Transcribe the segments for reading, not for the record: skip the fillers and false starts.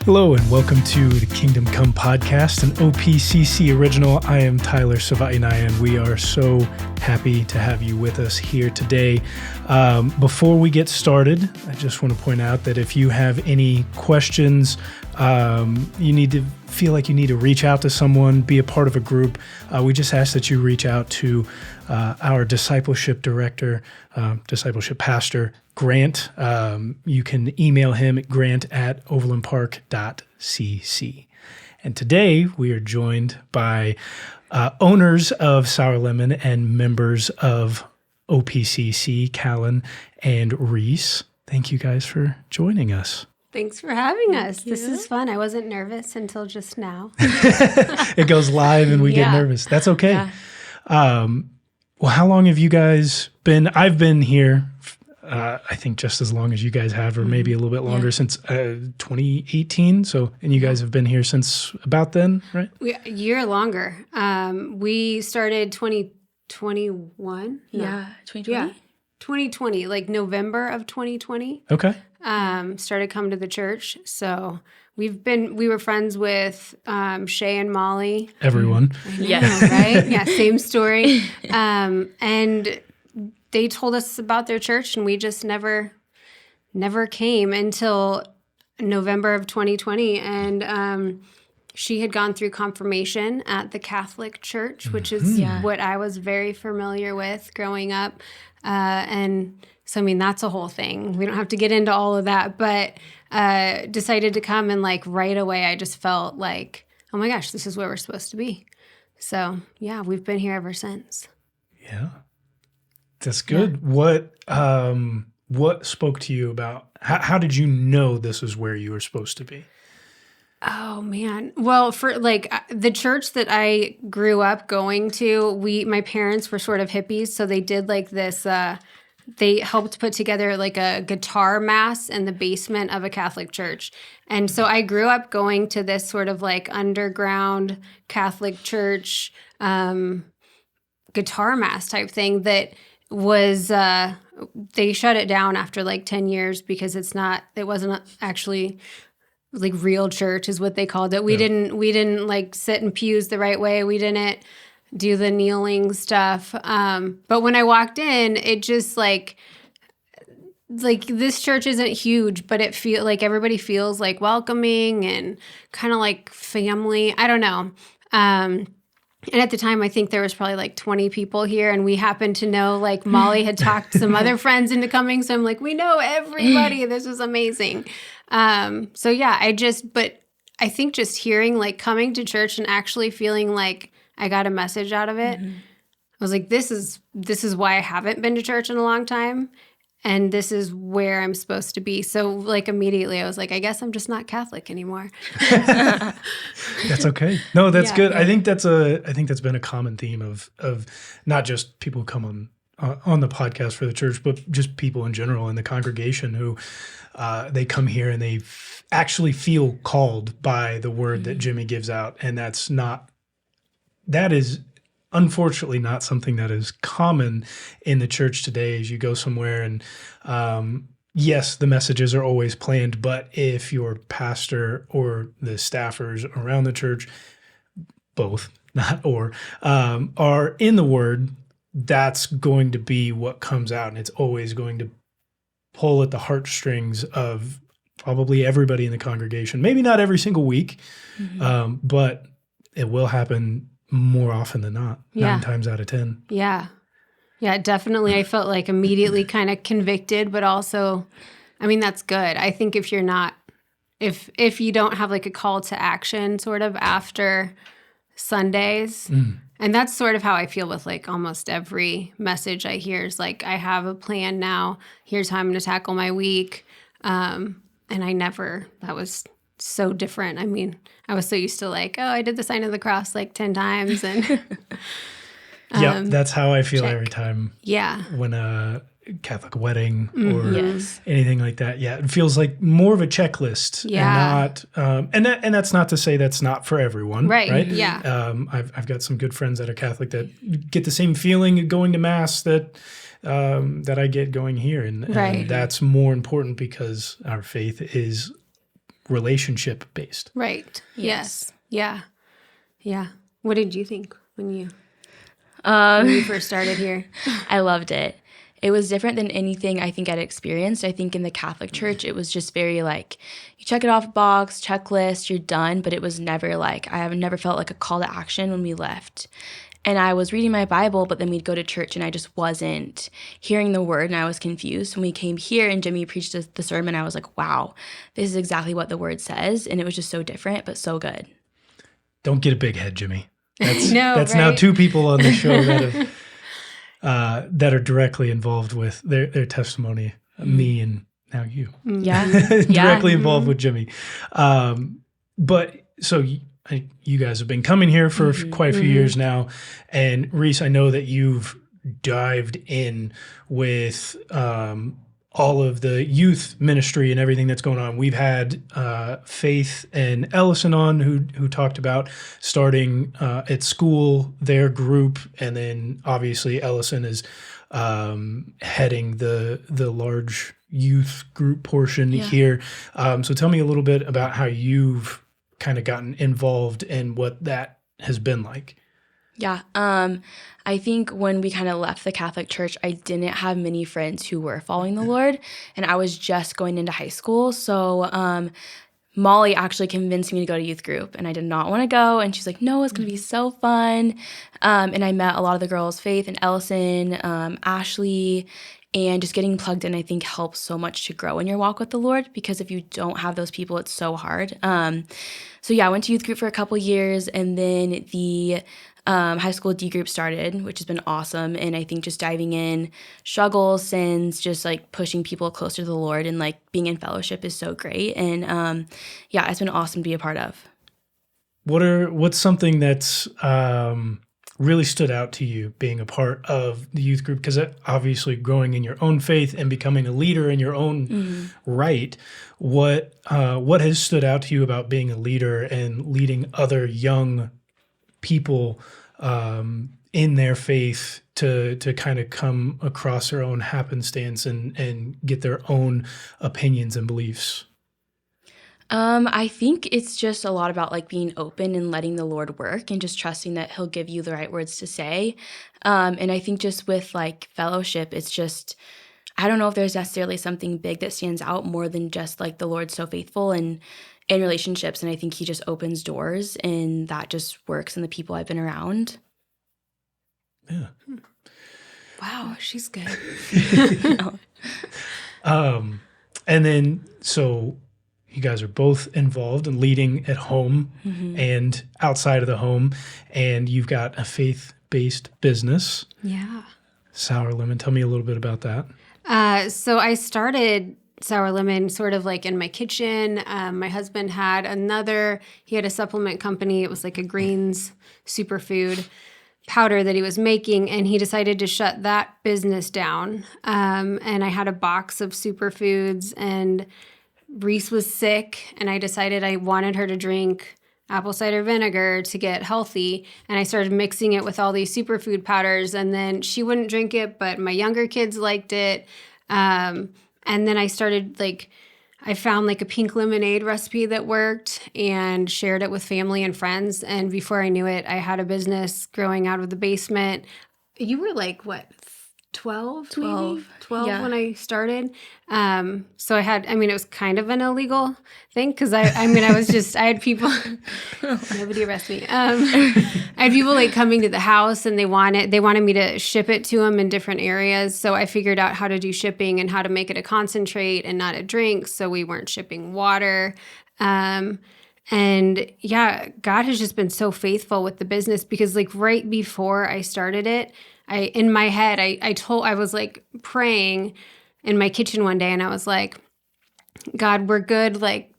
Hello and welcome to the Kingdom Come podcast, an OPCC original. I am Tyler Savatinaya, and we are so happy to have you with us here today. Before we get started, I just want to point out that if you have any questions, you need to feel like you need to reach out to someone, be a part of a group, we just ask that you reach out to our discipleship director, discipleship pastor, Grant. You can email him at grant@overlandpark.cc. And today we are joined by owners of Sour Lemon and members of OPCC, Callen and Reece. Thank you guys for joining us. Thanks for having us. This is fun. I wasn't nervous until just now. It goes live and we get nervous. That's okay. Yeah. Well, how long have you guys been? I've been here, I think just as long as you guys have, or maybe a little bit longer, since 2018. So, and you guys have been here since about then, right? A year longer. We started 2021. Yeah, 2020? Yeah, 2020, like November of 2020. Okay. Started coming to the church. So we were friends with Shay and Molly. Everyone. Yes. Right? Yeah, same story. And they told us about their church, and we just never came until November of 2020. And she had gone through confirmation at the Catholic Church, which is what I was very familiar with growing up. And so, I mean, that's a whole thing. We don't have to get into all of that, but decided to come, and like right away, I just felt like, oh my gosh, this is where we're supposed to be. So yeah, we've been here ever since. Yeah. That's good. Yeah. What spoke to you about, how did you know this is where you were supposed to be? Oh man. Well, for like the church that I grew up going to, my parents were sort of hippies. So they did like this, they helped put together like a guitar mass in the basement of a Catholic church. And so I grew up going to this sort of like underground Catholic church, guitar mass type thing that was, they shut it down after like 10 years because it wasn't actually like real church is what they called it. We didn't like sit in pews the right way. We didn't do the kneeling stuff. But when I walked in, it just like this church isn't huge, but it feel like everybody feels like welcoming and kind of like family. I don't know. And at the time, I think there was probably like 20 people here, and we happened to know, like, Molly had talked some other friends into coming, so I'm like, we know everybody. This was amazing. So yeah, but I think just hearing, like, coming to church and actually feeling like I got a message out of it, I was like, this is why I haven't been to church in a long time, and this is where I'm supposed to be. So, like, immediately I was like, I guess I'm just not Catholic anymore. That's okay. No, that's good. Yeah. I think that's been a common theme of not just people who come on the podcast for the church, but just people in general in the congregation who they come here and they actually feel called by the word that Jimmy gives out. And that is unfortunately not something that is common in the church today. As you go somewhere and yes, the messages are always planned, but if your pastor or the staffers around the church, both, not or, are in the word, that's going to be what comes out. And it's always going to pull at the heartstrings of probably everybody in the congregation. Maybe not every single week, but it will happen more often than not, 9 times out of 10. Yeah. Yeah, definitely. I felt like immediately kind of convicted, but also, I mean, that's good. I think if you don't have like a call to action sort of after Sundays, and that's sort of how I feel with like almost every message I hear is like, I have a plan now. Here's how I'm going to tackle my week. And that was so different. I mean, I was so used to like, oh, I did the sign of the cross like 10 times. And yeah, that's how I feel every time. Yeah. When a Catholic wedding or anything like that. Yeah, it feels like more of a checklist. Yeah. And not, and that's not to say that's not for everyone. Right. Yeah. I've got some good friends that are Catholic that get the same feeling going to Mass that I get going here. And that's more important because our faith is relationship based. Right. Yes. Yeah. Yeah. What did you think when you first started here? I loved it. It was different than anything I think I'd experienced. I think in the Catholic Church, it was just very like, you check it off a box, checklist, you're done. But it was never like, I have never felt like a call to action when we left. And I was reading my Bible, but then we'd go to church and I just wasn't hearing the word and I was confused. When we came here and Jimmy preached the sermon, I was like, wow, this is exactly what the word says. And it was just so different, but so good. Don't get a big head, Jimmy. That's right? Now two people on the show that are directly involved with their testimony, me and now you. Yeah. Directly involved with Jimmy. But so you guys have been coming here for quite a few years now. And Reece, I know that you've dived in with all of the youth ministry and everything that's going on. We've had Faith and Ellison on who talked about starting at school, their group, and then obviously Ellison is heading the large youth group portion here. So tell me a little bit about how you've kind of gotten involved and what that has been like. Yeah. I think when we kind of left the Catholic Church, I didn't have many friends who were following the Lord, and I was just going into high school. So Molly actually convinced me to go to youth group, and I did not want to go. And she's like, no, it's going to be so fun. And I met a lot of the girls, Faith and Ellison, Ashley, and just getting plugged in, I think, helps so much to grow in your walk with the Lord, because if you don't have those people, it's so hard. So yeah, I went to youth group for a couple years, and then the high school D group started, which has been awesome. And I think just diving in, struggles, sins, just like pushing people closer to the Lord and like being in fellowship is so great. And yeah, it's been awesome to be a part of. What's something that's really stood out to you being a part of the youth group? Because obviously growing in your own faith and becoming a leader in your own right, what has stood out to you about being a leader and leading other young people in their faith to kind of come across their own happenstance and get their own opinions and beliefs? I think it's just a lot about like being open and letting the Lord work and just trusting that he'll give you the right words to say. And I think just with like fellowship, it's just, I don't know if there's necessarily something big that stands out more than just like the Lord's so faithful and in relationships. And I think he just opens doors, and that just works in the people I've been around. Yeah. Wow, she's good. And then, so you guys are both involved in leading at home and outside of the home, and you've got a faith-based business. Yeah. Sour Lemon. Tell me a little bit about that. So I started Sour Lemon sort of like in my kitchen. My husband had he had a supplement company. It was like a greens superfood powder that he was making, and he decided to shut that business down. And I had a box of superfoods, and Reece was sick, and I decided I wanted her to drink apple cider vinegar to get healthy. And I started mixing it with all these superfood powders, and then she wouldn't drink it, but my younger kids liked it. And then I started I found like a pink lemonade recipe that worked and shared it with family and friends. And before I knew it, I had a business growing out of the basement. You were like, what, 12 yeah. when I started. So it was kind of an illegal thing because I had people, nobody arrest me. I had people like coming to the house, and they wanted me to ship it to them in different areas. So I figured out how to do shipping and how to make it a concentrate and not a drink. So we weren't shipping water. And yeah, God has just been so faithful with the business, because like right before I started it, in my head, I was like praying in my kitchen one day, and I was like, God, we're good. Like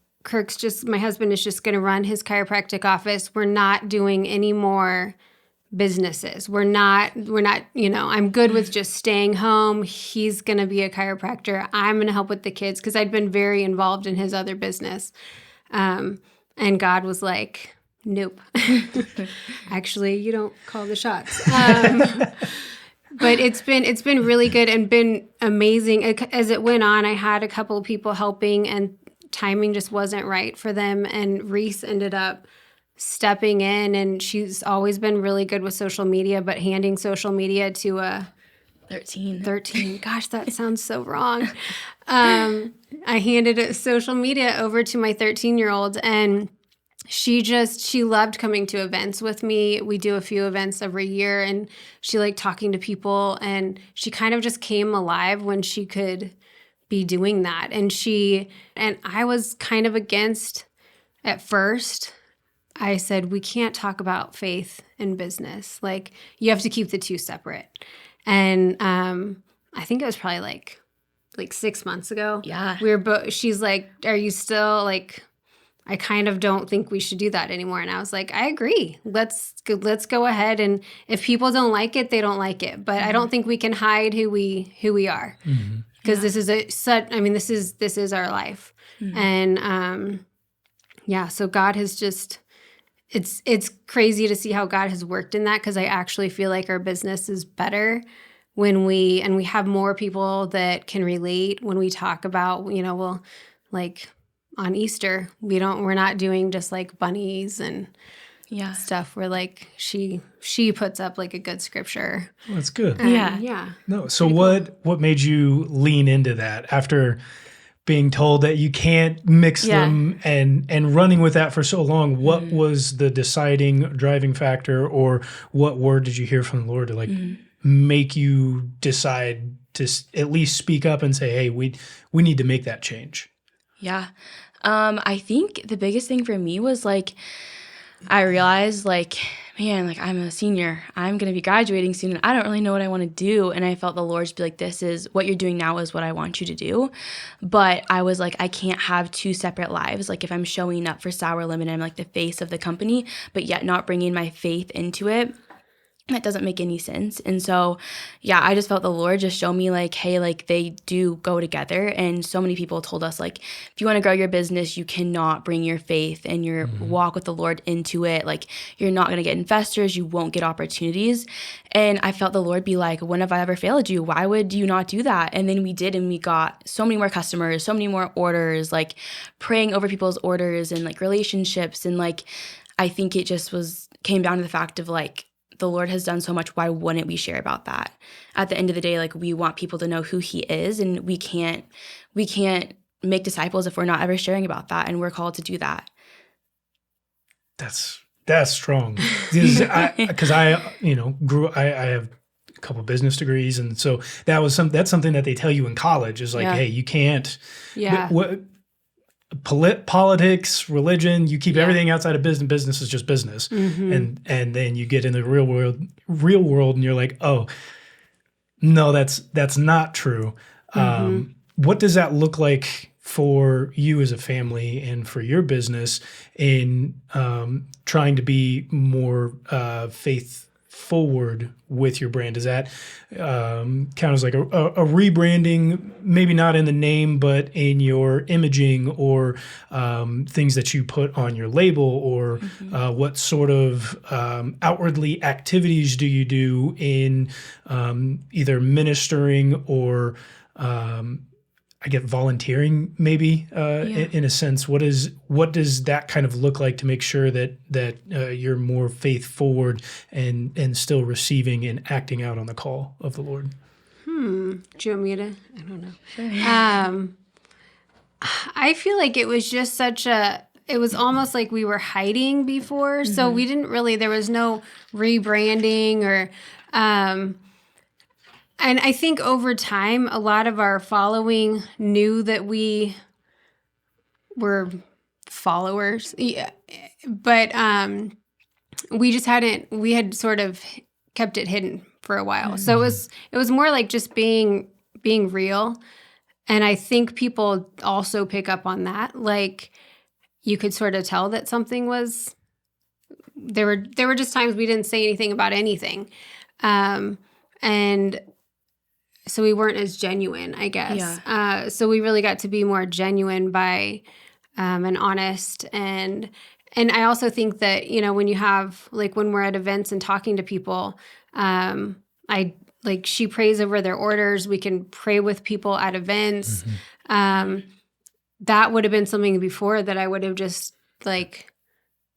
my husband is just going to run his chiropractic office. We're not doing any more businesses. We're not, I'm good with just staying home. He's going to be a chiropractor. I'm going to help with the kids, because I'd been very involved in his other business. And God was like, nope. Actually, you don't call the shots. But it's been really good and been amazing. As it went on, I had a couple of people helping, and timing just wasn't right for them. And Reece ended up stepping in, and she's always been really good with social media, but handing social media to a 13. Gosh, that sounds so wrong. I handed social media over to my 13-year-old, and she loved coming to events with me. We do a few events every year, and she liked talking to people, and she kind of just came alive when she could be doing that. And I was kind of against at first. I said, we can't talk about faith and business. Like, you have to keep the two separate. And I think it was probably like 6 months ago. Yeah. We were both. She's like, "Are you still like?" I kind of don't think we should do that anymore. And I was like, I agree. Let's go ahead. And if people don't like it, they don't like it. But I don't think we can hide who we are, because this is this is our life. And so God has just. It's crazy to see how God has worked in that, because I actually feel like our business is better when we have more people that can relate when we talk about, like on Easter, we're not doing just like bunnies and stuff. We're like, she puts up like a good scripture. Well, that's good. Yeah. No. So what made you lean into that after being told that you can't mix them and running with that for so long? What was the deciding driving factor, or what word did you hear from the Lord to make you decide to at least speak up and say, hey, we need to make that change? Yeah. I think the biggest thing for me was like, I realized like, man, like I'm a senior, I'm going to be graduating soon, and I don't really know what I want to do. And I felt the Lord just be like, this is what you're doing now is what I want you to do. But I was like, I can't have two separate lives. Like if I'm showing up for Sour Lemon, I'm like the face of the company, but yet not bringing my faith into it, that doesn't make any sense. And so, I just felt the Lord just show me like, hey, like they do go together. And so many people told us like, if you want to grow your business, you cannot bring your faith and your walk with the Lord into it. Like you're not going to get investors. You won't get opportunities. And I felt the Lord be like, when have I ever failed you? Why would you not do that? And then we did, and we got so many more customers, so many more orders, like praying over people's orders and like relationships. And like, I think it just came down to the fact of like, the Lord has done so much. Why wouldn't we share about that? At the end of the day, like we want people to know who He is, and we can't make disciples if we're not ever sharing about that. And we're called to do that. That's strong. Because I have a couple of business degrees, and so that's something that they tell you in college is like, hey, you can't. Politics, religion, you keep everything outside of business. Business is just business. And then you get in the real world and you're like, oh no, that's not true. What does that look like for you as a family and for your business in trying to be more faith forward with your brand? Does that count as like a rebranding, maybe not in the name, but in your imaging or things that you put on your label, or what sort of outwardly activities do you do in either ministering or I get volunteering maybe in a sense? What does that kind of look like to make sure that you're more faith forward and still receiving and acting out on the call of the Lord? Do you want me to? I don't know. Sure. I feel like it was just it was almost like we were hiding before. So we didn't really, there was no rebranding or, and I think over time, a lot of our following knew that we were followers. Yeah. But we had sort of kept it hidden for a while. So it was more like just being real. And I think people also pick up on that. Like you could sort of tell that something was, there were just times we didn't say anything about anything. And so we weren't as genuine, I guess. Yeah. So we really got to be more genuine by and honest. And I also think that, when you have, like when we're at events and talking to people, she prays over their orders. We can pray with people at events. that would have been something before that I would have just like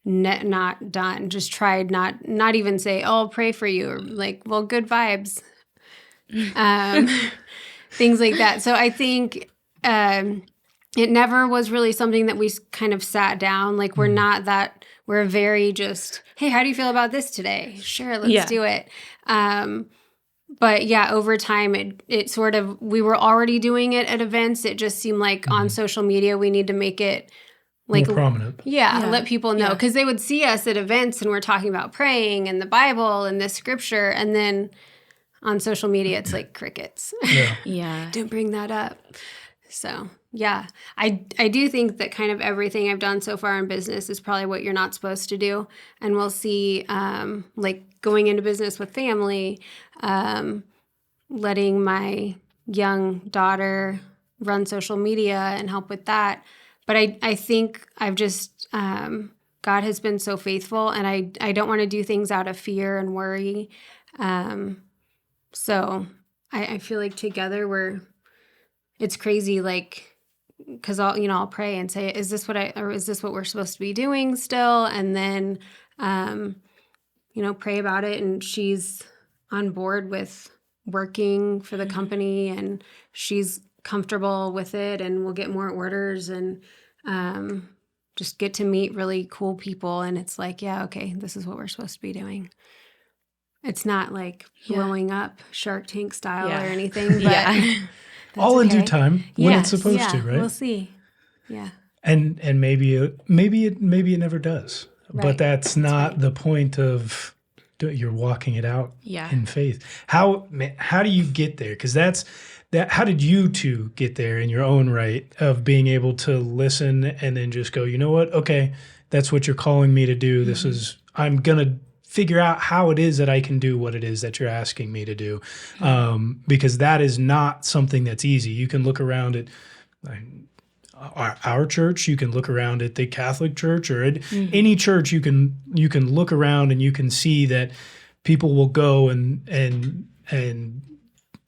not done, just tried not even say, oh, I'll pray for you, or like, well, good vibes, things like that. So I think it never was really something that we kind of sat down. Like we're not that, we're very just, hey, how do you feel about this today? Sure, let's do it. But yeah, over time, it sort of, we were already doing it at events. It just seemed like on social media, we need to make it like more prominent. Let people know, because they would see us at events and we're talking about praying and the Bible and this scripture, and then on social media it's like crickets. Don't bring that up. So yeah, I do think that kind of everything I've done so far in business is probably what you're not supposed to do, and we'll see like going into business with family, letting my young daughter run social media and help with that. But I think I've just, God has been so faithful, and I don't want to do things out of fear and worry. So I feel like together it's crazy, like, because I'll pray and say, is this what we're supposed to be doing still? And then, pray about it. And she's on board with working for the company, and she's comfortable with it, and we'll get more orders, and just get to meet really cool people. And it's like, yeah, okay, this is what we're supposed to be doing. It's not like blowing up Shark Tank style or anything, but all in due time when it's supposed to, right? We'll see. Yeah. And maybe it never does. Right. But that's not the point of you're walking it out in faith. How do you get there? Because how did you two get there in your own right of being able to listen and then just go, you know what? Okay, that's what you're calling me to do. I'm going to figure out how it is that I can do what it is that you're asking me to do. Because that is not something that's easy. You can look around at our church, you can look around at the Catholic Church, or at any church. You can look around and you can see that people will go and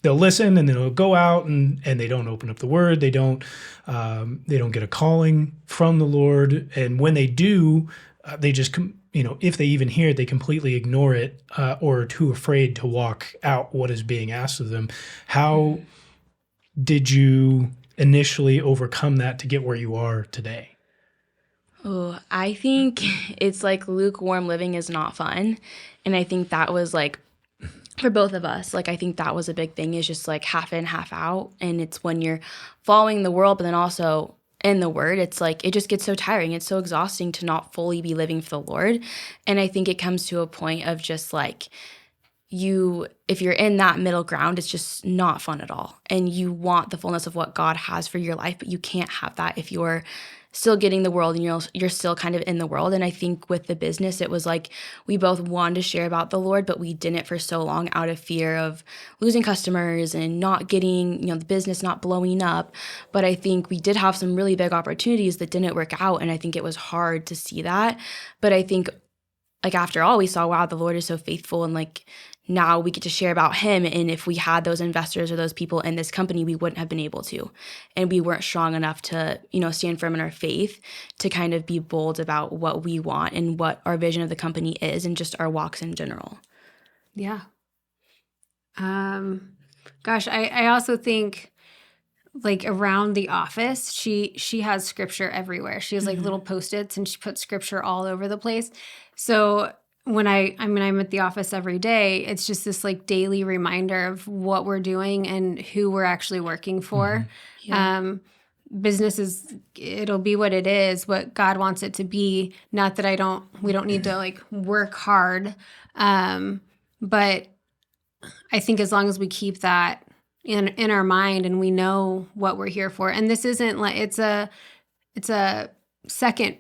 they'll listen, and then they'll go out and they don't open up the Word. They don't get a calling from the Lord. And when they do, they just if they even hear it, they completely ignore it, or are too afraid to walk out what is being asked of them. How did you initially overcome that to get where you are today? Oh, I think it's like lukewarm living is not fun. And I think that was like, for both of us, like I think that was a big thing, is just like half in, half out. And it's when you're following the world, but then also in the Word, it's like it just gets so tiring. It's so exhausting to not fully be living for the Lord. And I think it comes to a point of just like if you're in that middle ground, it's just not fun at all. And you want the fullness of what God has for your life, but you can't have that if you're still getting the world and you're still kind of in the world. And I think with the business, it was like we both wanted to share about the Lord, but we didn't for so long out of fear of losing customers and not getting, the business not blowing up. But I think we did have some really big opportunities that didn't work out. And I think it was hard to see that. But I think like after all, we saw, wow, the Lord is so faithful, and like now we get to share about him. And if we had those investors or those people in this company, we wouldn't have been able to. And we weren't strong enough to, stand firm in our faith to kind of be bold about what we want and what our vision of the company is, and just our walks in general. Yeah. Gosh, I also think like around the office, she has scripture everywhere. She has like little Post-its, and she puts scripture all over the place. So when I'm at the office every day, it's just this like daily reminder of what we're doing and who we're actually working for. Business it'll be what it is, what God wants it to be. Not that we don't need to like work hard. But I think as long as we keep that in our mind and we know what we're here for, and this isn't like, it's a second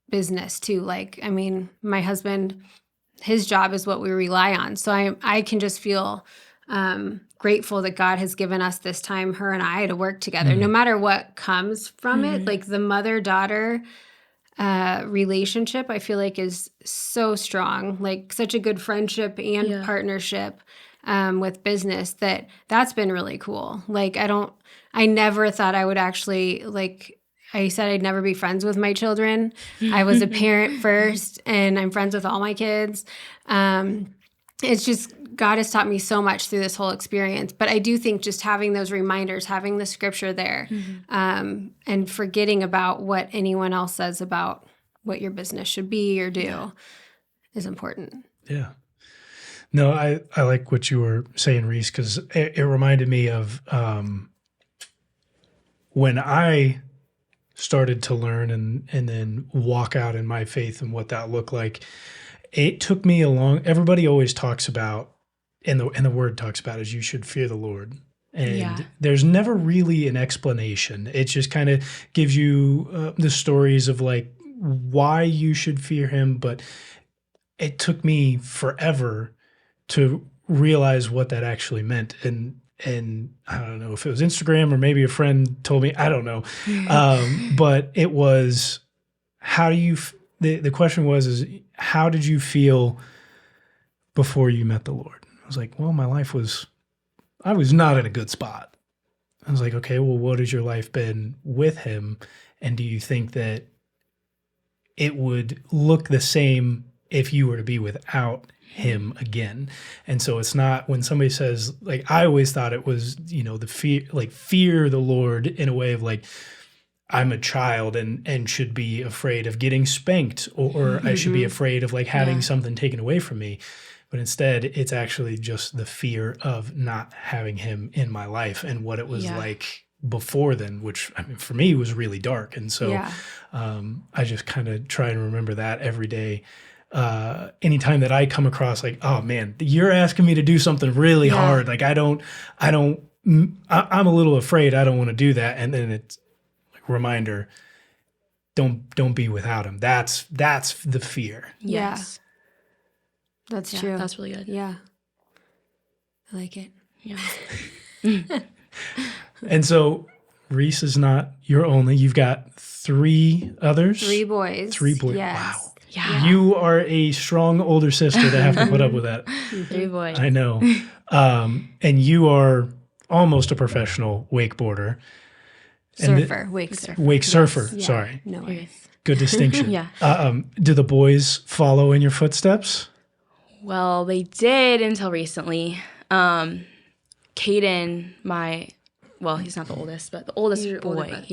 business too. Like, I mean, my husband, his job is what we rely on. So I can just feel grateful that God has given us this time, her and I, to work together, no matter what comes from it. Like the mother-daughter relationship, I feel like is so strong, like such a good friendship and partnership with business that's been really cool. Like I never thought I would actually like said I'd never be friends with my children. I was a parent first, and I'm friends with all my kids. It's just, God has taught me so much through this whole experience. But I do think just having those reminders, having the scripture there, and forgetting about what anyone else says about what your business should be or do is important. Yeah. No, I like what you were saying, Reece, because it reminded me of when I started to learn and then walk out in my faith and what that looked like. It took me everybody always talks about, and the word talks about, is you should fear the Lord. And there's never really an explanation. It just kind of gives you the stories of like why you should fear him. But it took me forever to realize what that actually meant. And I don't know if it was Instagram or maybe a friend told me, I don't know. But it was, how do you, the question was, how did you feel before you met the Lord? I was like, well, I was not in a good spot. I was like, okay, well, what has your life been with him? And do you think that it would look the same if you were to be without him again? And so it's not, when somebody says, like, I always thought it was, the fear the Lord in a way of like, I'm a child and should be afraid of getting spanked, or I should be afraid of like having something taken away from me. But instead, it's actually just the fear of not having him in my life and what it was like before then, which I mean, for me was really dark. And so I just kind of try and remember that every day. Anytime that I come across like, oh man, you're asking me to do something really hard. Like I'm a little afraid. I don't want to do that. And then it's like a reminder, don't be without him. That's the fear. Yes. That's true. That's really good. Yeah. I like it. Yeah. And so Reece is not your only. You've got 3 others. 3 boys. 3 boys. Yes. Wow. Yeah. You are a strong older sister to have to put up with that. 3 boys. I know. And you are almost a professional wakeboarder. Wake surfer. Wake surfer. Yes. Sorry. No worries. Good distinction. Yeah. Do the boys follow in your footsteps? Well, they did until recently. Callen, he's not the oldest, but the oldest boy.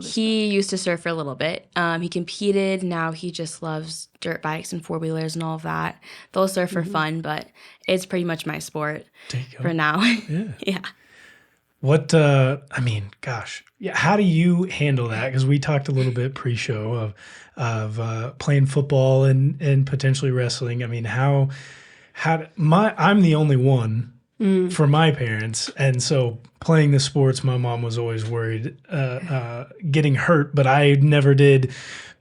He used to surf for a little bit. He competed. Now he just loves dirt bikes and 4-wheelers and all of that. They'll surf for fun, but it's pretty much my sport for now. Yeah. What, gosh. Yeah. How do you handle that? Because we talked a little bit pre-show of playing football and potentially wrestling. I mean, I'm the only one for my parents. And so playing the sports, my mom was always worried getting hurt, but I never did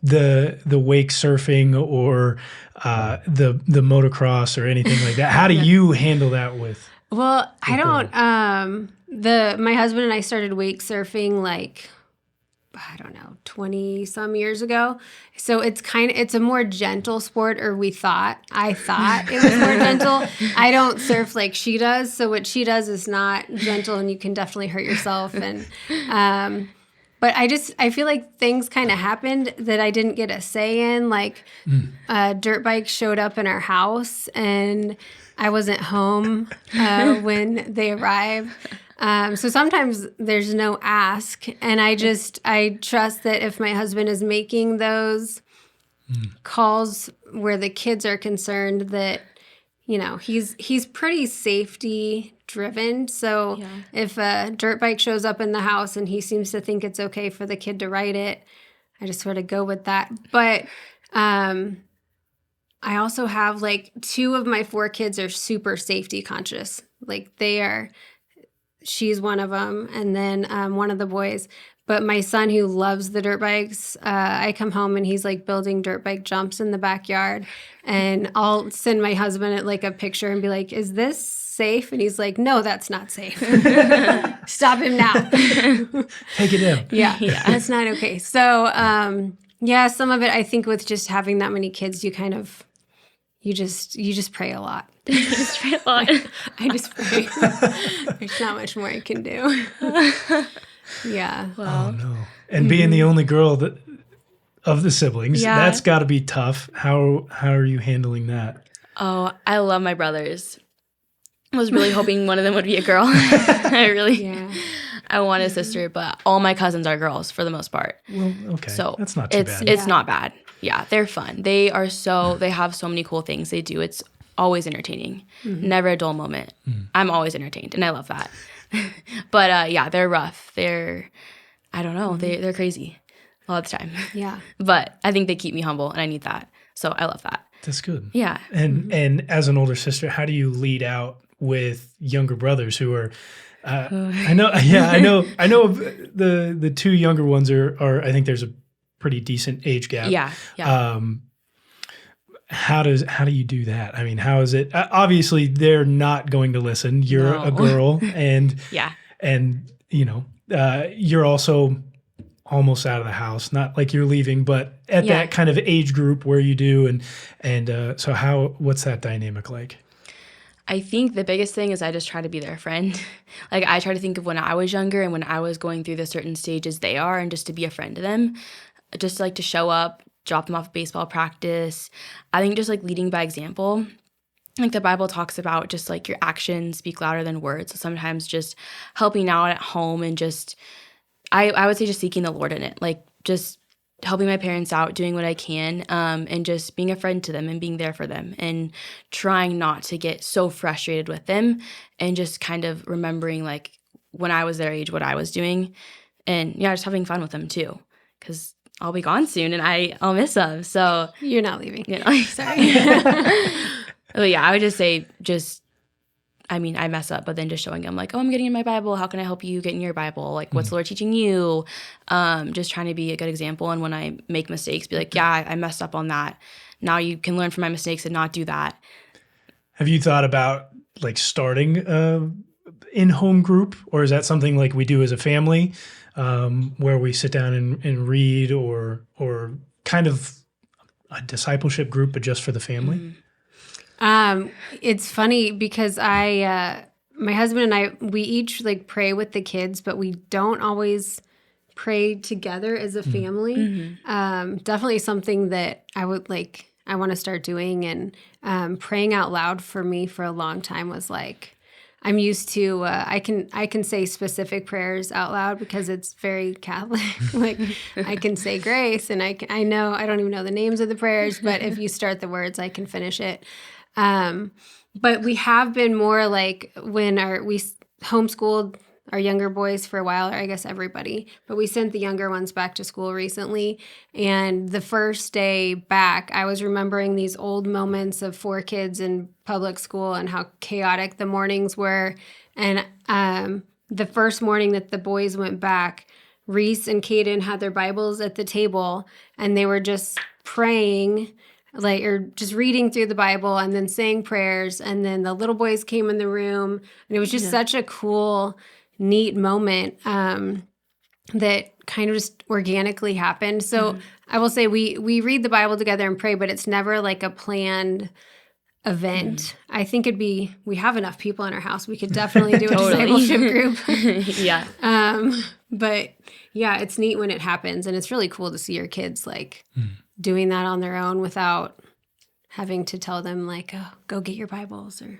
the wake surfing or the motocross or anything like that. How do you handle that with? Well, I don't, my husband and I started wake surfing like, I don't know, 20 some years ago. So it's a more gentle sport, or I thought it was more gentle. I don't surf like she does. So what she does is not gentle, and you can definitely hurt yourself. And, but I feel like things kind of happened that I didn't get a say in. Like dirt bikes showed up in our house and I wasn't home when they arrived. So sometimes there's no ask, and I trust that if my husband is making those calls where the kids are concerned, that, he's pretty safety driven. So if a dirt bike shows up in the house and he seems to think it's okay for the kid to ride it, I just sort of go with that. But I also have 2 of my 4 kids are super safety conscious. She's one of them, and then one of the boys. But my son, who loves the dirt bikes, I come home and he's building dirt bike jumps in the backyard, and I'll send my husband a picture and be like, "Is this safe?" And he's like, "No, that's not safe. Stop him now. Take it down." Yeah, that's not okay. So some of it, I think, with just having that many kids, you just pray a lot. Just pray a lot. I just pray. There's not much more I can do. Yeah. Wow. Oh no! And being the only girl of the siblings, Yeah. that's got to be tough. How are you handling that? Oh, I love my brothers. I was really hoping one of them would be a girl. I want a sister, but all my cousins are girls for the most part. Well, okay, So that's not too bad. It's not bad. Yeah, they're fun. They have so many cool things they do. It's always entertaining. Never a dull moment. I'm always entertained, and I love that. But yeah, they're rough. I don't know. They're crazy a lot of the time. Yeah. But I think they keep me humble, and I need that. So I love that. That's good. Yeah. And as an older sister, how do you lead out with younger brothers who are? I know the two younger ones are. I think there's a pretty decent age gap. Yeah. How do you do that? I mean, how is it? Obviously, they're not going to listen. You're a girl, and and you're also almost out of the house. Not like you're leaving, but at that kind of age group where you do, and so what's that dynamic like? I think the biggest thing is I just try to be their friend. Like I try to think of when I was younger and when I was going through the certain stages they are, and just to be a friend to them, just like to show up, drop them off at baseball practice. I think just like leading by example. Like the Bible talks about just like your actions speak louder than words. So sometimes just helping out at home and just, I would say just seeking the Lord in it. Like just helping my parents out, doing what I can, and just being a friend to them and being there for them and trying not to get so frustrated with them, and just kind of remembering like when I was their age, what I was doing, and just having fun with them too, because I'll be gone soon and I'll miss them. So You're not leaving. Sorry. But yeah, I would just say I mess up, but then just showing them like, oh, I'm getting in my Bible. How can I help you get in your Bible? Like, what's the Lord teaching you? Just trying to be a good example. And when I make mistakes, be like, yeah, I messed up on that. Now you can learn from my mistakes and not do that. Have you thought about like starting in-home group, or is that something like we do as a family, where we sit down and read, or kind of a discipleship group, but just for the family? It's funny because my husband and I, we each like pray with the kids, but we don't always pray together as a family. Definitely something that I want to start doing. And praying out loud for me for a long time was like, I'm used to, I can say specific prayers out loud because it's very Catholic. Like I can say grace, and I know, I don't even know the names of the prayers, but if you start the words, I can finish it. But we have been more like when we homeschooled our younger boys for a while, or I guess everybody, but we sent the younger ones back to school recently. And the first day back, I was remembering these old moments of 4 kids in public school and how chaotic the mornings were. And the first morning that the boys went back, Reece and Callen had their Bibles at the table, and they were just praying, or just reading through the Bible and then saying prayers. And then the little boys came in the room, and it was just such a cool, neat moment that kind of just organically happened. So I will say we read the Bible together and pray, but it's never like a planned event. I think we have enough people in our house. We could definitely do a discipleship group. But yeah, it's neat when it happens, and it's really cool to see your kids like doing that on their own without having to tell them like, oh, go get your Bibles, or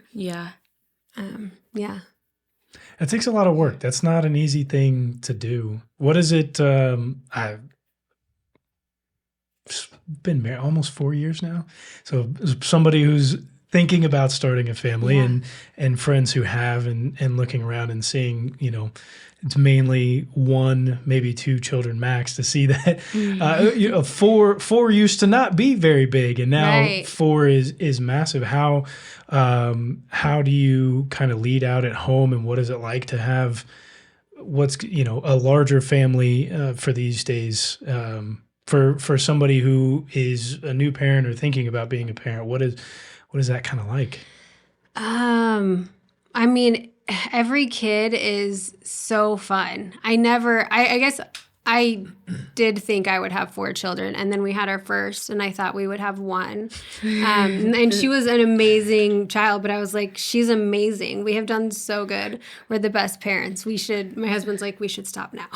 It takes a lot of work. That's not an easy thing to do. What is it? I've been married almost 4 years now. So somebody who's thinking about starting a family, and friends who have, and looking around and seeing, it's mainly 1, maybe 2 children max, to see that 4 used to not be very big, and now 4 is massive. How do you kind of lead out at home, and what is it like to have what's a larger family for these days, for somebody who is a new parent or thinking about being a parent? What is that kind of like? I mean, every kid is so fun. I guess I did think I would have 4 children, and then we had our first, and I thought we would have 1. And she was an amazing child, but I was like, she's amazing. We have done so good. We're the best parents. My husband's like, we should stop now.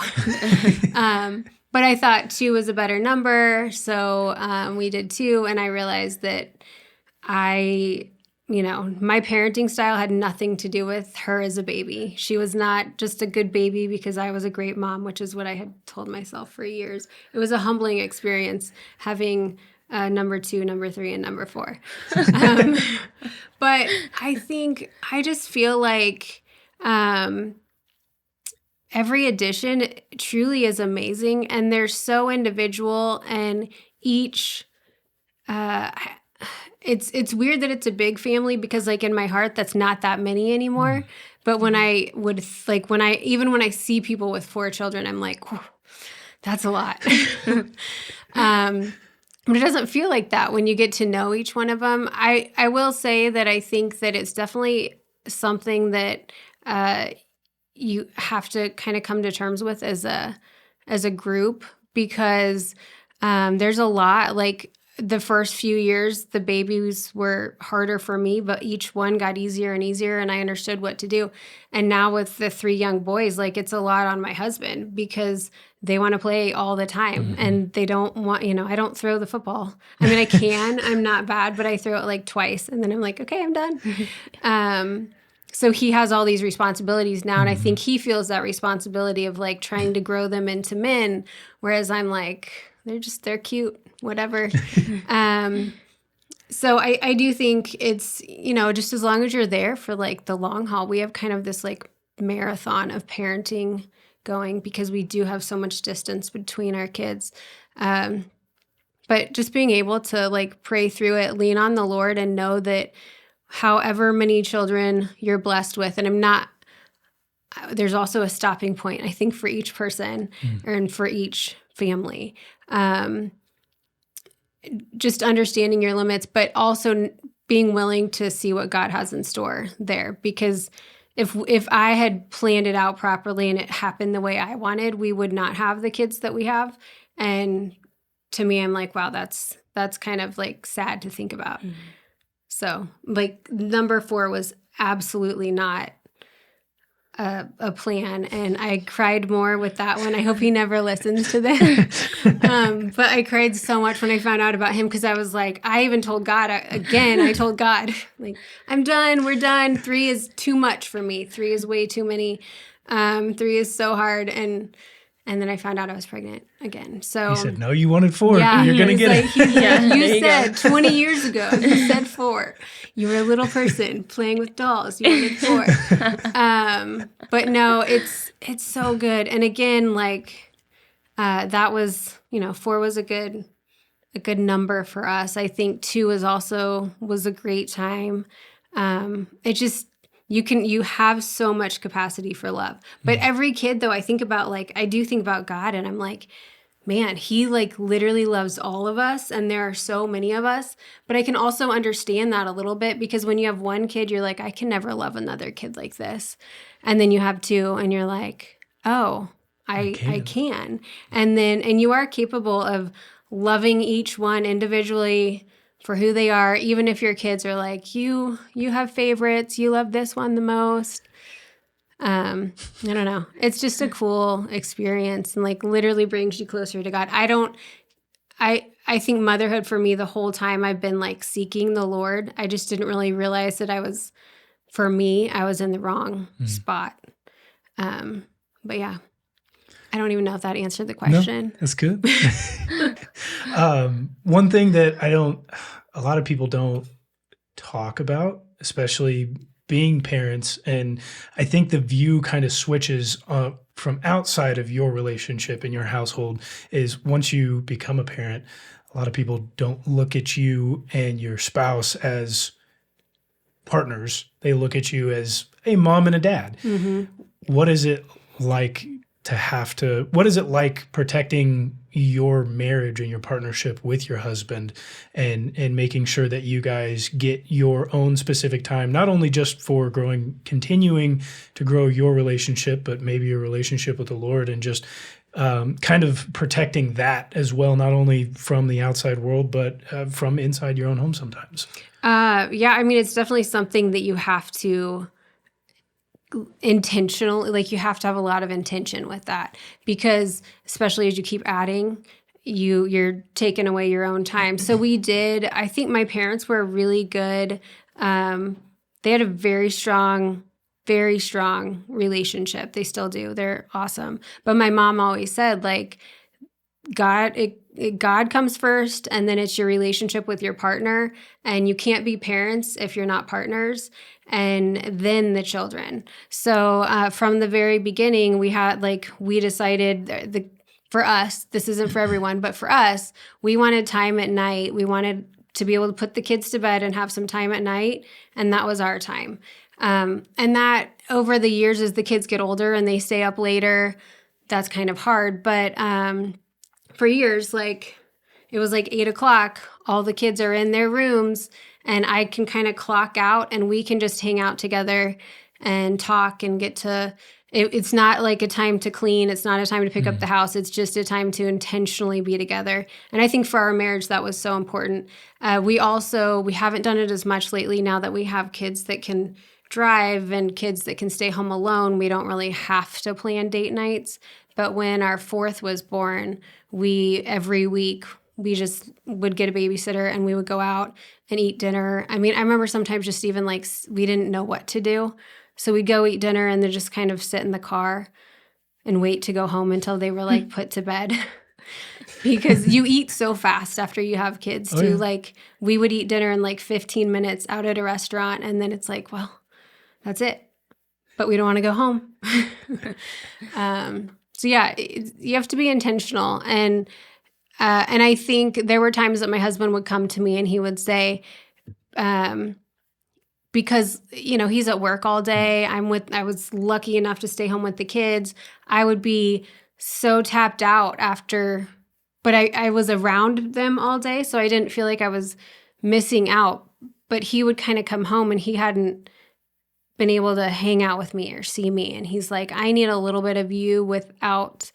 But I thought 2 was a better number, so we did 2, and I realized that my parenting style had nothing to do with her as a baby. She was not just a good baby because I was a great mom, which is what I had told myself for years. It was a humbling experience having number 2, number 3, and number 4. But I just feel like every addition truly is amazing, and they're so individual, and each it's weird that it's a big family because like in my heart that's not that many anymore. But when I see people with 4 children, I'm like, that's a lot. But it doesn't feel like that when you get to know each one of them. I will say that I think that it's definitely something that you have to kind of come to terms with as a group, because there's a lot. Like the first few years, the babies were harder for me, but each one got easier and easier, and I understood what to do. And now with the 3 young boys, like it's a lot on my husband because they want to play all the time, and they don't want, I don't throw the football. I mean, I can, I'm not bad, but I throw it like twice, and then I'm like, okay, I'm done. So he has all these responsibilities now, and I think he feels that responsibility of like trying to grow them into men, whereas I'm like, they're cute, whatever. So I do think it's, just as long as you're there for like the long haul, we have kind of this like marathon of parenting going because we do have so much distance between our kids. But just being able to like pray through it, lean on the Lord, and know that however many children you're blessed with, and there's also a stopping point, I think, for each person and for each family. Just understanding your limits, but also being willing to see what God has in store there. Because if I had planned it out properly and it happened the way I wanted, we would not have the kids that we have. And to me, I'm like, wow, that's kind of like sad to think about. So like number 4 was absolutely not a plan, and I cried more with that one. I hope he never listens to this. But I cried so much when I found out about him because I was like, I even told God, I told God, like, I'm done, we're done. 3 is too much for me. 3 is way too many. 3 is so hard. And then I found out I was pregnant again. So he said, no, you wanted 4. Yeah, you're going to get like, it. You said 20 years ago, you said 4. You were a little person playing with dolls. You wanted 4. But no, it's so good. And again, like that was, 4 was a good number for us. I think 2 was a great time. It just, you have so much capacity for love. But every kid though, I do think about God, and I'm like, man, he like literally loves all of us, and there are so many of us. But I can also understand that a little bit, because when you have 1 kid, you're like, I can never love another kid like this. And then you have 2 and you're like, oh, I can. And you are capable of loving each one individually for who they are, even if your kids are like, you have favorites, you love this one the most. I don't know. It's just a cool experience, and like literally brings you closer to God. I think motherhood for me, the whole time I've been like seeking the Lord, I just didn't really realize that I was in the wrong spot. But yeah, I don't even know if that answered the question. No, that's good. One thing that a lot of people don't talk about, especially being parents, and I think the view kind of switches from outside of your relationship in your household, is once you become a parent, a lot of people don't look at you and your spouse as partners. They look at you as a mom and a dad. What is it like have to, what is it like protecting your marriage and your partnership with your husband and making sure that you guys get your own specific time, not only just for continuing to grow your relationship, but maybe your relationship with the Lord, and just kind of protecting that as well, not only from the outside world, but from inside your own home sometimes? Yeah, I mean, it's definitely something that you have to intentionally, like you have to have a lot of intention with that, because especially as you keep adding, you're taking away your own time. So I think my parents were really good. They had a very strong relationship. They still do. They're awesome. But my mom always said, like, God comes first, and then it's your relationship with your partner, and you can't be parents if you're not partners, and then the children. So from the very beginning, we decided for us, this isn't for everyone, but for us, we wanted time at night. We wanted to be able to put the kids to bed and have some time at night, and that was our time. And that over the years, as the kids get older and they stay up later, that's kind of hard. But for years, like it was like 8:00, all the kids are in their rooms, and I can kind of clock out, and we can just hang out together and talk and get to. It's not like a time to clean. It's not a time to pick up the house. It's just a time to intentionally be together. And I think for our marriage, that was so important. We haven't done it as much lately now that we have kids that can drive and kids that can stay home alone. We don't really have to plan date nights. But when our fourth was born, every week, we just would get a babysitter and we would go out and eat dinner. I mean, I remember sometimes just even like we didn't know what to do. So we'd go eat dinner and then just kind of sit in the car and wait to go home until they were like put to bed. Because you eat so fast after you have kids too. Yeah. Like we would eat dinner in like 15 minutes out at a restaurant, and then it's like, well, that's it. But we don't want to go home. So yeah, you have to be intentional. And I think there were times that my husband would come to me and he would say, because, he's at work all day. I was lucky enough to stay home with the kids. I would be so tapped out after, but I was around them all day. So I didn't feel like I was missing out, but he would kind of come home and he hadn't been able to hang out with me or see me. And he's like, I need a little bit of you without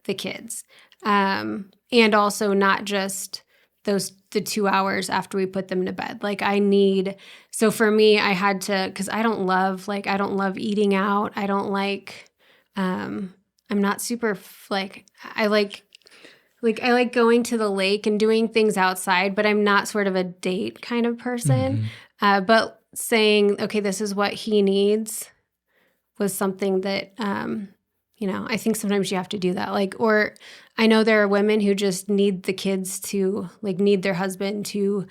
the kids. And also not just the 2 hours after we put them to bed. Like so for me, I had to, because I don't love eating out. I don't I'm not super I like going to the lake and doing things outside, but I'm not sort of a date kind of person. But saying, okay, this is what he needs was something that, I think sometimes you have to do that. Or I know there are women who just need the kids to, need their husband to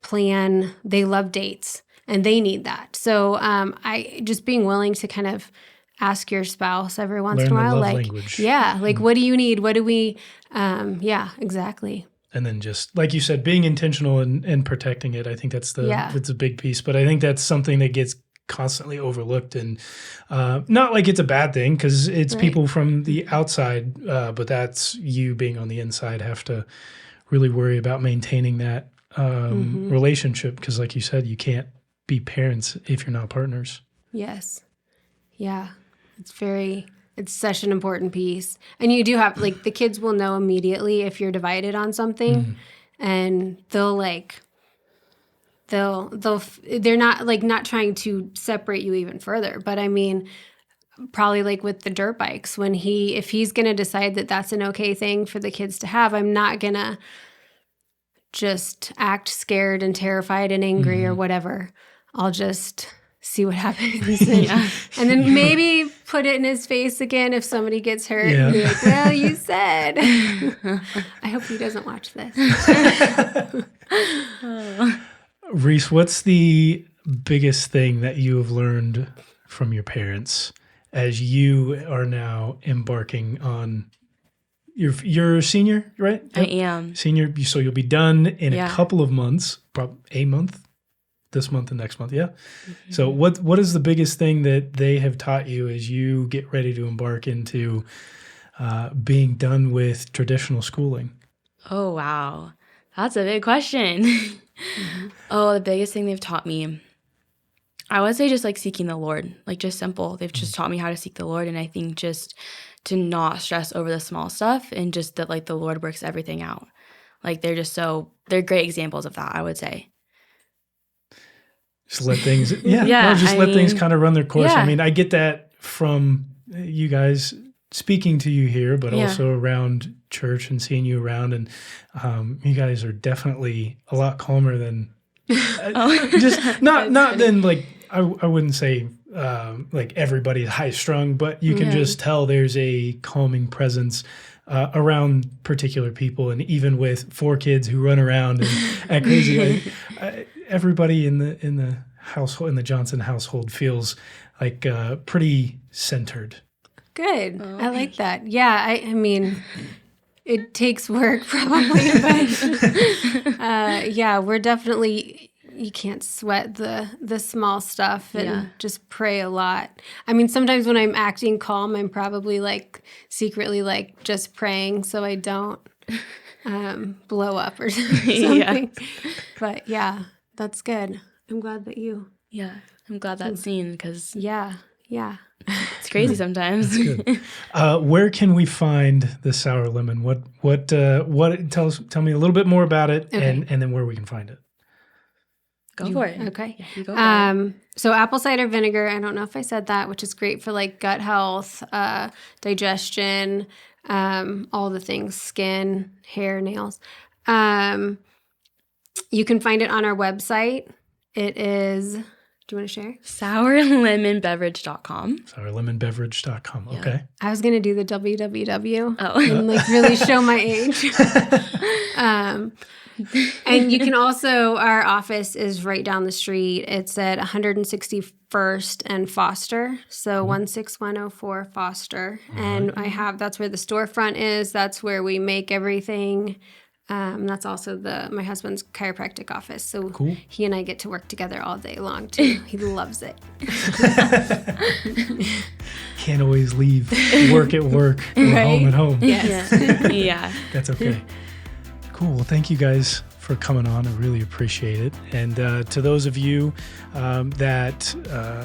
plan. They love dates and they need that. So I just being willing to kind of ask your spouse every once in a while, language. Yeah, what do you need? What do we, yeah, exactly. And then just, like you said, being intentional and protecting it. I think that's a big piece. But I think that's something that gets constantly overlooked. And not like it's a bad thing, because it's right. People from the outside, but that's you being on the inside have to really worry about maintaining that relationship. Because like you said, you can't be parents if you're not partners. Yes. Yeah. It's such an important piece. And you do have, the kids will know immediately if you're divided on something, and they're not not trying to separate you even further. But I mean, probably with the dirt bikes, if he's going to decide that that's an okay thing for the kids to have, I'm not going to just act scared and terrified and angry or whatever. I'll just see what happens. And then maybe put it in his face again if somebody gets hurt. Yeah. And be like, well, you said. I hope he doesn't watch this. Reece, what's the biggest thing that you have learned from your parents as you are now embarking on you're a senior, right? I am. Senior, so you'll be done in a couple of months, probably a month. this month and next month. Yeah. So what is the biggest thing that they have taught you as you get ready to embark into being done with traditional schooling? Oh, wow. That's a big question. Oh, the biggest thing they've taught me, I would say just like seeking the Lord, like just simple. They've just taught me how to seek the Lord. And I think just to not stress over the small stuff and just that like the Lord works everything out. Like they're great examples of that, I would say. Just let things, let things kind of run their course. Yeah. I mean, I get that from you guys speaking to you here, but also around church and seeing you around. And you guys are definitely a lot calmer than just not then like, I wouldn't say like everybody's high strung, but you can just tell there's a calming presence around particular people. And even with 4 kids who run around and act crazy, everybody in the household, in the Johnson household, feels like pretty centered. Good. I like that. Yeah. I mean, it takes work probably, but we're definitely, you can't sweat the small stuff and just pray a lot. I mean, sometimes when I'm acting calm, I'm probably like secretly like just praying so I don't blow up or something. But yeah, that's good. I'm glad that you. Yeah, I'm glad that's seen because Yeah. it's crazy sometimes. That's good. Where can we find the sour lemon? What tell me a little bit more about it, and then where we can find it. Go for it. Okay. Yeah, you go for it. So apple cider vinegar, I don't know if I said that, which is great for like gut health, digestion, all the things, skin, hair, nails. You can find it on our website. It is, do you want to share? Sourlemonbeverage.com. Sourlemonbeverage.com. Okay. I was going to do the www Oh. and like really show my age. And you can also, our office is right down the street. It's at 161st and Foster. So 16104 Foster. And that's where the storefront is. That's where we make everything. That's also my husband's chiropractic office. So he and I get to work together all day long too. He loves it. Can't always leave work at work or home at home. Yes. Yeah. That's okay. Cool. Well, thank you guys for coming on. I really appreciate it. And to those of you that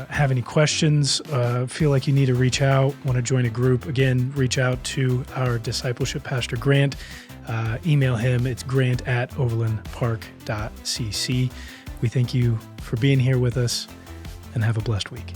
have any questions, feel like you need to reach out, want to join a group, again, reach out to our discipleship pastor, Grant. Email him. It's grant@overlandpark.cc. We thank you for being here with us, and have a blessed week.